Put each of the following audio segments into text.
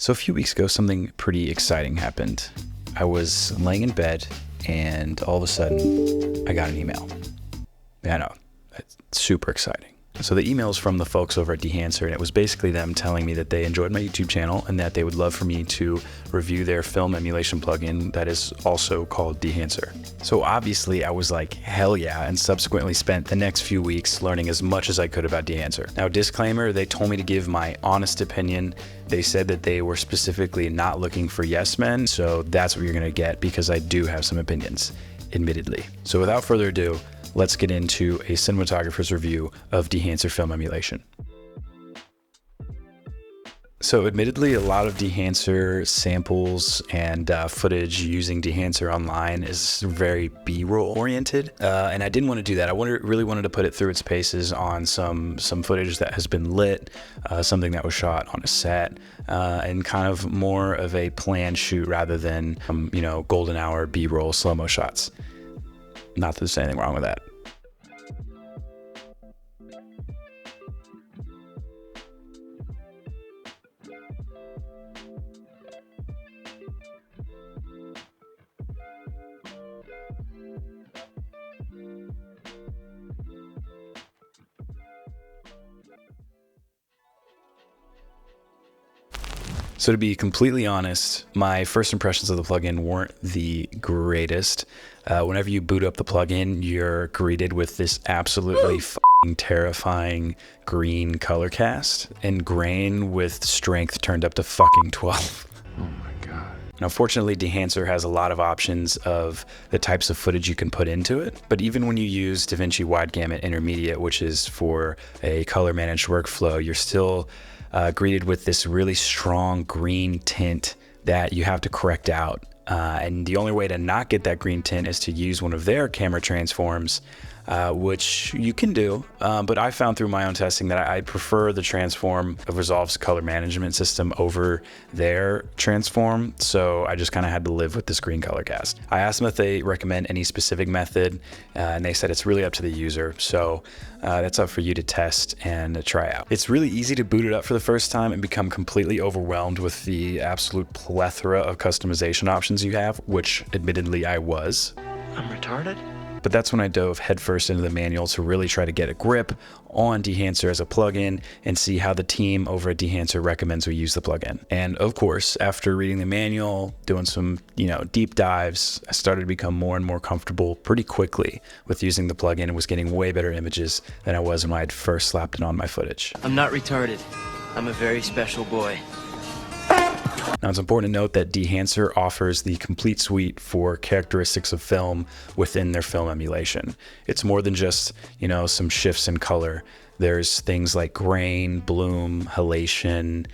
So a few weeks ago, something pretty exciting happened. I was laying in bed and all of a sudden I got an email. Yeah, I know, it's super exciting. So the email is from the folks over at Dehancer, and it was basically them telling me that they enjoyed my YouTube channel and that they would love for me to review their film emulation plugin that is also called Dehancer. So obviously I was like, hell yeah, and subsequently spent the next few weeks learning as much as I could about Dehancer. Now, disclaimer, they told me to give my honest opinion. They said that they were specifically not looking for yes men, so that's what you're gonna get because I do have some opinions, admittedly. So without further ado, let's get into a cinematographer's review of Dehancer film emulation. So admittedly, a lot of Dehancer samples and footage using Dehancer online is very B-roll oriented, and I didn't want to do that. I really wanted to put it through its paces on some footage that has been lit, something that was shot on a set, and kind of more of a planned shoot rather than golden hour B-roll slow-mo shots. Not that there's anything wrong with that. So to be completely honest, my first impressions of the plugin weren't the greatest. Whenever you boot up the plugin, you're greeted with this absolutely f***ing terrifying green color cast, and grain with strength turned up to fucking 12. Oh my God. Now, fortunately, Dehancer has a lot of options of the types of footage you can put into it, but even when you use DaVinci Wide Gamut Intermediate, which is for a color managed workflow, you're still greeted with this really strong green tint that you have to correct out. And the only way to not get that green tint is to use one of their camera transforms, which you can do, but I found through my own testing that I prefer the transform of Resolve's color management system over their transform, so I just kind of had to live with this green color cast. I asked them if they recommend any specific method, and they said it's really up to the user, so that's up for you to test and try out. It's really easy to boot it up for the first time and become completely overwhelmed with the absolute plethora of customization options you have, which admittedly I was. I'm retarded? But that's when I dove headfirst into the manual to really try to get a grip on Dehancer as a plugin and see how the team over at Dehancer recommends we use the plugin. And of course, after reading the manual, doing some, deep dives, I started to become more and more comfortable pretty quickly with using the plugin and was getting way better images than I was when I had first slapped it on my footage. I'm not retarded. I'm a very special boy. Now, it's important to note that Dehancer offers the complete suite for characteristics of film within their film emulation. It's more than just, some shifts in color. There's things like grain, bloom, halation,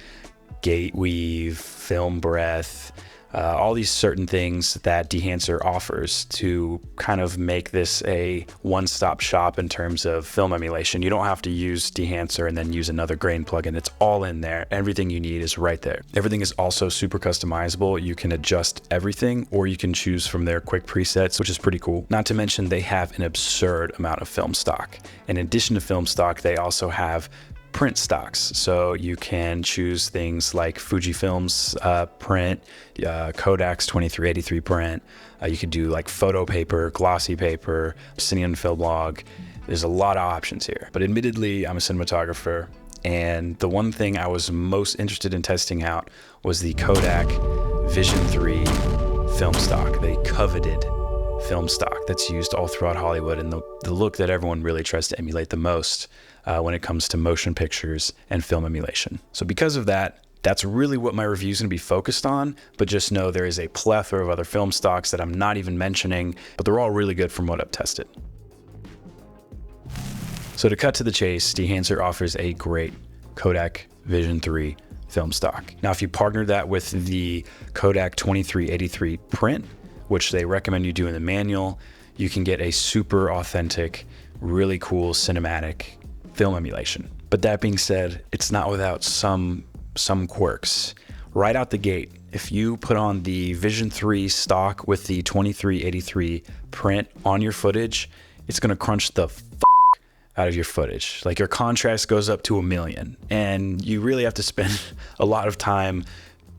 gate weave, film breath, all these certain things that Dehancer offers to kind of make this a one-stop shop in terms of film emulation. You don't have to use Dehancer and then use another grain plugin. It's all in there. Everything you need is right there. Everything is also super customizable. You can adjust everything, or you can choose from their quick presets, which is pretty cool. Not to mention they have an absurd amount of film stock. In addition to film stock, they also have print stocks, so you can choose things like Fujifilm's print, Kodak's 2383 print. You could do like photo paper, glossy paper, Cineon film log. There's a lot of options here. But admittedly, I'm a cinematographer, and the one thing I was most interested in testing out was the Kodak Vision 3 film stock, the coveted film stock that's used all throughout Hollywood, and the look that everyone really tries to emulate the most when it comes to motion pictures and film emulation. So because of that, that's really what my review is going to be focused on, but just know there is a plethora of other film stocks that I'm not even mentioning, but they're all really good from what I've tested. So to cut to the chase, Dehancer offers a great Kodak Vision 3 film stock. Now, if you partner that with the Kodak 2383 print, which they recommend you do in the manual, you can get a super authentic, really cool cinematic film emulation. But that being said, it's not without some quirks. Right out the gate, if you put on the Vision 3 stock with the 2383 print on your footage, it's gonna crunch the out of your footage. Like, your contrast goes up to 1,000,000, and you really have to spend a lot of time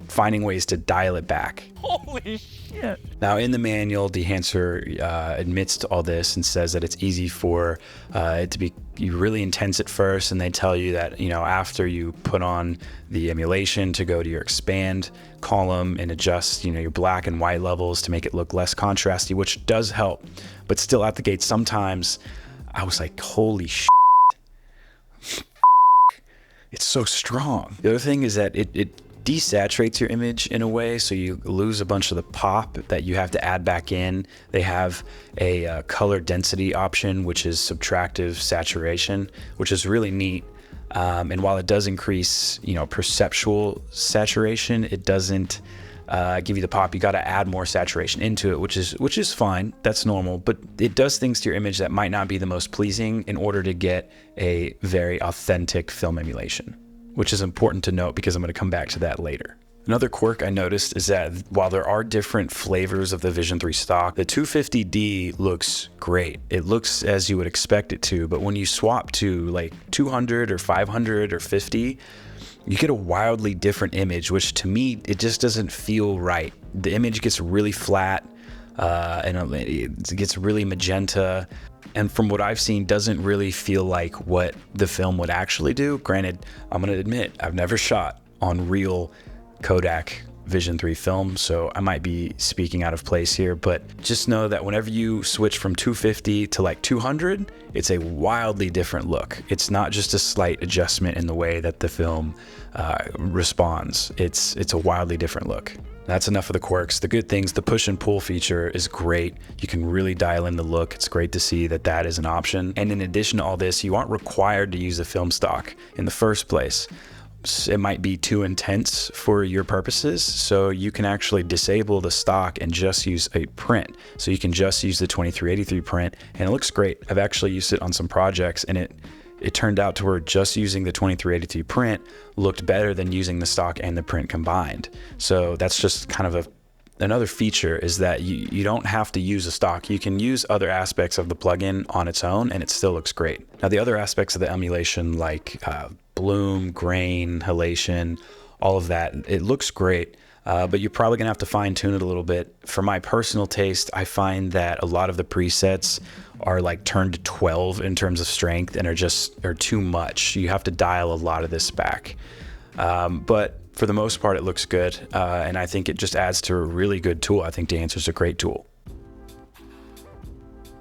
finding ways to dial it back. Holy shit. Now, in the manual, Dehancer admits to all this and says that it's easy for it to be really intense at first, and they tell you that, you know, after you put on the emulation, to go to your expand column and adjust, you know, your black and white levels to make it look less contrasty, which does help. But still, out the gate, sometimes I was like, holy shit. It's so strong. The other thing is that it desaturates your image in a way, so you lose a bunch of the pop that you have to add back in. They have a color density option, which is subtractive saturation, which is really neat. And while it does increase, you know, perceptual saturation, it doesn't give you the pop. You got to add more saturation into it, which is fine. That's normal, but it does things to your image that might not be the most pleasing in order to get a very authentic film emulation, which is important to note because I'm going to come back to that later. Another quirk I noticed is that while there are different flavors of the Vision 3 stock, the 250D looks great. It looks as you would expect it to, but when you swap to like 200 or 500 or 50, you get a wildly different image, which to me, it just doesn't feel right. The image gets really flat, and it gets really magenta. And from what I've seen, doesn't really feel like what the film would actually do. Granted, I'm gonna admit, I've never shot on real Kodak Vision 3 film, so I might be speaking out of place here, but just know that whenever you switch from 250 to like 200, it's a wildly different look. It's not just a slight adjustment in the way that the film responds. It's a wildly different look. That's enough of the quirks. The good things, the push and pull feature is great. You can really dial in the look. It's great to see that that is an option. And in addition to all this, you aren't required to use the film stock in the first place. It might be too intense for your purposes, so you can actually disable the stock and just use a print. So you can just use the 2383 print, and it looks great. I've actually used it on some projects, and it turned out to where just using the 2383 print looked better than using the stock and the print combined. So that's just kind of another feature, is that you don't have to use a stock. You can use other aspects of the plugin on its own, and it still looks great. Now, the other aspects of the emulation, like bloom, grain, halation, all of that, it looks great, but you're probably gonna have to fine tune it a little bit. For my personal taste, I find that a lot of the presets are like turned to 12 in terms of strength and are too much. You have to dial a lot of this back. But for the most part, it looks good, and I think it just adds to a really good tool. I think Dehancer's a great tool.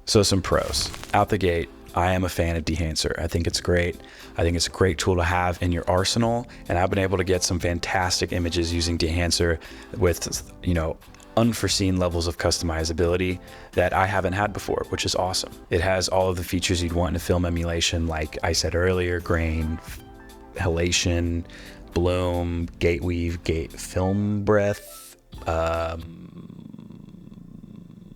So some pros. Out the gate, I am a fan of Dehancer. I think it's great. I think it's a great tool to have in your arsenal, and I've been able to get some fantastic images using Dehancer with, you know, unforeseen levels of customizability that I haven't had before, which is awesome. It has all of the features you'd want in a film emulation, like I said earlier: grain, halation, bloom, gate weave, film breath,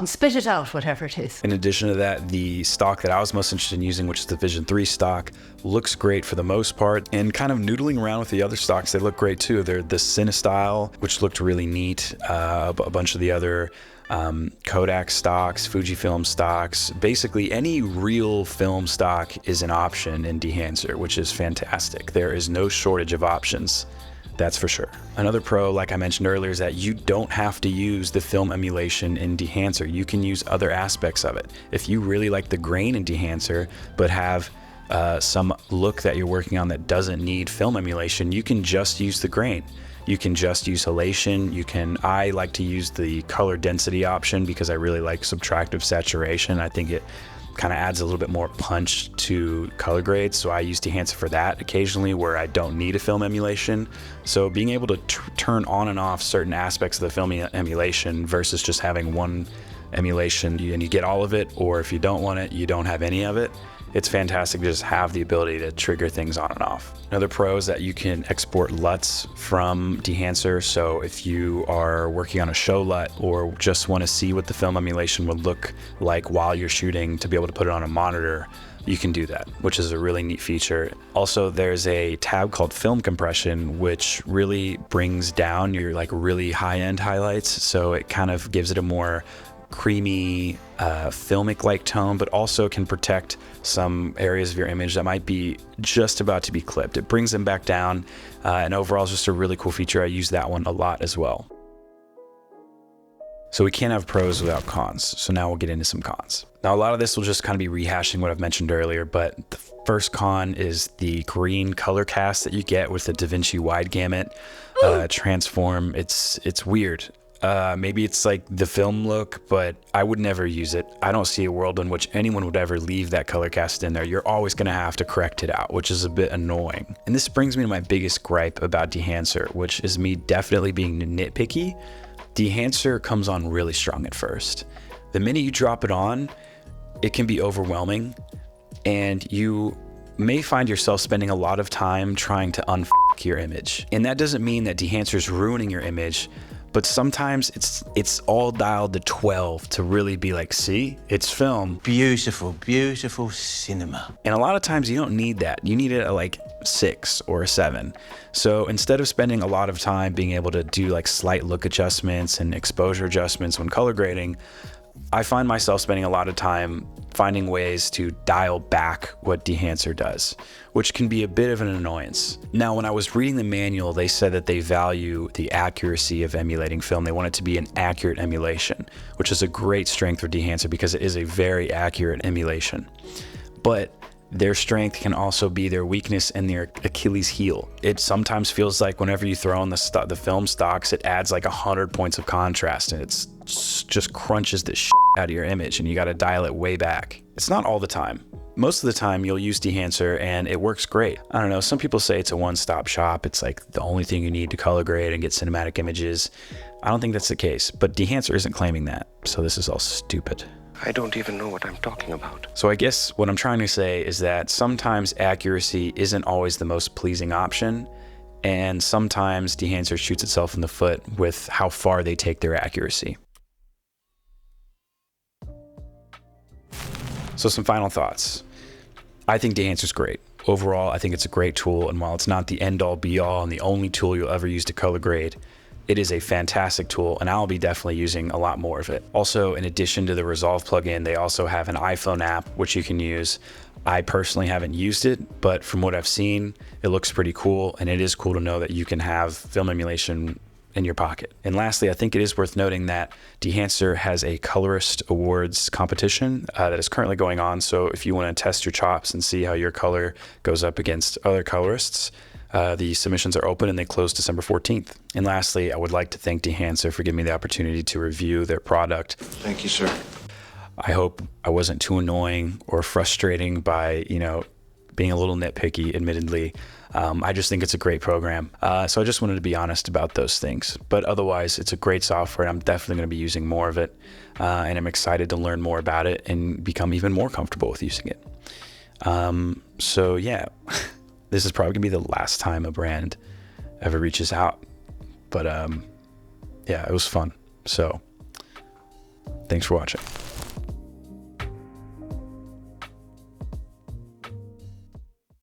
spit it out, whatever it is. In addition to that, the stock that I was most interested in using, which is the Vision 3 stock, looks great for the most part, and kind of noodling around with the other stocks, they look great too. They're the CineStyle, which looked really neat, a bunch of the other Kodak stocks, Fujifilm stocks. Basically, any real film stock is an option in Dehancer, which is fantastic. There is no shortage of options. That's for sure. Another pro, like I mentioned earlier, is that you don't have to use the film emulation in Dehancer. You can use other aspects of it. If you really like the grain in Dehancer, but have some look that you're working on that doesn't need film emulation, you can just use the grain. You can just use halation. I like to use the color density option because I really like subtractive saturation. I think it kind of adds a little bit more punch to color grades, so I use Dehancer for that occasionally where I don't need a film emulation. So being able to turn on and off certain aspects of the film emulation versus just having one emulation and you get all of it, or if you don't want it, you don't have any of it. It's fantastic to just have the ability to trigger things on and off. Another pro is that you can export LUTs from Dehancer. So if you are working on a show LUT or just want to see what the film emulation would look like while you're shooting to be able to put it on a monitor, you can do that, which is a really neat feature. Also, there's a tab called film compression, which really brings down your like really high-end highlights. So it kind of gives it a more creamy, filmic-like tone, but also can protect some areas of your image that might be just about to be clipped. It brings them back down, and overall is just a really cool feature. I use that one a lot as well. So we can't have pros without cons. So now we'll get into some cons. Now, a lot of this will just kind of be rehashing what I've mentioned earlier, but the first con is the green color cast that you get with the DaVinci wide gamut transform. It's weird. Maybe it's like the film look, but I would never use it. I don't see a world in which anyone would ever leave that color cast in there. You're always gonna have to correct it out, which is a bit annoying. And this brings me to my biggest gripe about Dehancer, which is me definitely being nitpicky. Dehancer comes on really strong at first. The minute you drop it on, it can be overwhelming, and you may find yourself spending a lot of time trying to unf your image. And that doesn't mean that Dehancer's ruining your image, but sometimes it's all dialed to 12 to really be like, see, it's film. Beautiful, beautiful cinema. And a lot of times you don't need that. You need it at like 6 or a 7. So instead of spending a lot of time being able to do like slight look adjustments and exposure adjustments when color grading, I find myself spending a lot of time finding ways to dial back what Dehancer does, which can be a bit of an annoyance. Now, when I was reading the manual, they said that they value the accuracy of emulating film. They want it to be an accurate emulation, which is a great strength for Dehancer because it is a very accurate emulation. But their strength can also be their weakness and their Achilles heel. It sometimes feels like whenever you throw in the film stocks, it adds like 100 points of contrast, and it's just crunches the shit out of your image, and you got to dial it way back. It's not all the time. Most of the time you'll use Dehancer and it works great. I don't know, some people say it's a one-stop shop. It's like the only thing you need to color grade and get cinematic images. I don't think that's the case, but Dehancer isn't claiming that, so this is all stupid. I don't even know what I'm talking about. So I guess what I'm trying to say is that sometimes accuracy isn't always the most pleasing option, and sometimes Dehancer shoots itself in the foot with how far they take their accuracy. So some final thoughts. I think Dehancer's great. Overall, I think it's a great tool, and while it's not the end-all be-all and the only tool you'll ever use to color grade, it is a fantastic tool, and I'll be definitely using a lot more of it. Also, in addition to the Resolve plugin, they also have an iPhone app which you can use. I personally haven't used it, but from what I've seen, it looks pretty cool, and it is cool to know that you can have film emulation in your pocket. And lastly, I think it is worth noting that Dehancer has a colorist awards competition that is currently going on. So if you want to test your chops and see how your color goes up against other colorists, the submissions are open and they close December 14th. And lastly, I would like to thank Dehancer for giving me the opportunity to review their product. Thank you, sir. I hope I wasn't too annoying or frustrating by, being a little nitpicky, admittedly. I just think it's a great program. So I just wanted to be honest about those things. But otherwise, it's a great software, and I'm definitely going to be using more of it. And I'm excited to learn more about it and become even more comfortable with using it. So yeah, this is probably going to be the last time a brand ever reaches out. But yeah, it was fun. So thanks for watching.